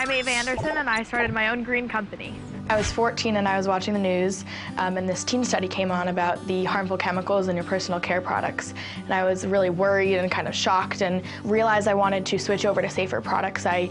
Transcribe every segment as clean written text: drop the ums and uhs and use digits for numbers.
I'm Ava Anderson, and I started my own green company. I was 14 and I was watching the news, and this teen study came on about the harmful chemicals in your personal care products. And I was really worried and kind of shocked and realized I wanted to switch over to safer products. I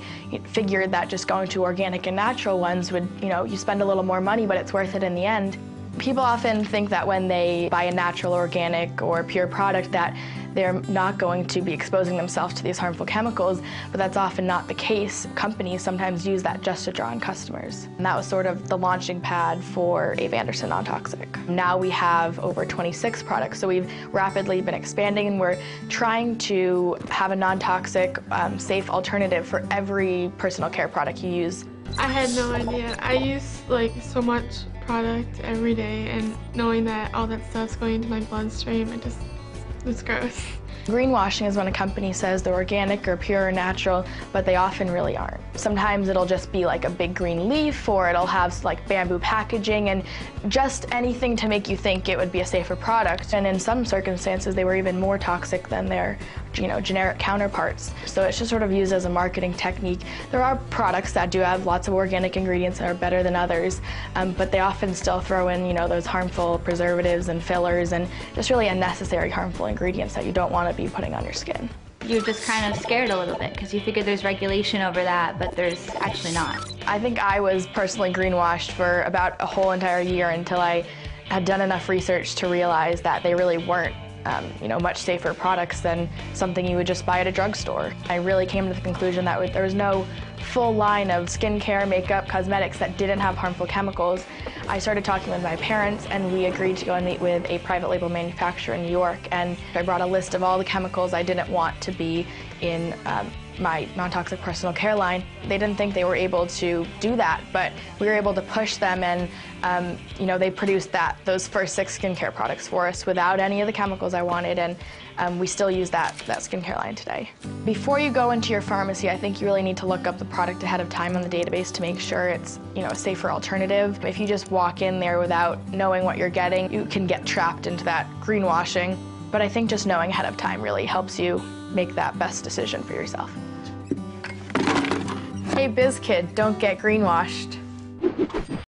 figured that just going to organic and natural ones would, you spend a little more money, but it's worth it in the end. People often think that when they buy a natural, organic, or pure product that they're not going to be exposing themselves to these harmful chemicals, but that's often not the case. Companies sometimes use that just to draw in customers. And that was sort of the launching pad for Ava Anderson Non-Toxic. Now we have over 26 products, so we've rapidly been expanding, and we're trying to have a non-toxic, safe alternative for every personal care product you use. I had no idea. I use so much product every day, and knowing that all that stuff's going into my bloodstream, it's gross. Greenwashing is when a company says they're organic or pure or natural, but they often really aren't. Sometimes it'll just be like a big green leaf, or it'll have bamboo packaging and just anything to make you think it would be a safer product. And in some circumstances, they were even more toxic than their generic counterparts. So it's just sort of used as a marketing technique. There are products that do have lots of organic ingredients that are better than others, but they often still throw in those harmful preservatives and fillers and just really unnecessary harmful ingredients that you don't want to be putting on your skin. You're just kind of scared a little bit because you figure there's regulation over that, but there's actually not. I think I was personally greenwashed for about a whole entire year until I had done enough research to realize that they really weren't much safer products than something you would just buy at a drugstore. I really came to the conclusion that there was no full line of skincare, makeup, cosmetics that didn't have harmful chemicals. I started talking with my parents, and we agreed to go and meet with a private label manufacturer in New York, and I brought a list of all the chemicals I didn't want to be in my non-toxic personal care line. They didn't think they were able to do that, but we were able to push them, and they produced those first 6 skincare products for us without any of the chemicals I wanted, and we still use that skincare line today. Before you go into your pharmacy, I think you really need to look up the product ahead of time on the database to make sure it's a safer alternative. If you just walk in there without knowing what you're getting, you can get trapped into that greenwashing. But I think just knowing ahead of time really helps you make that best decision for yourself. Hey, Biz Kid, don't get greenwashed.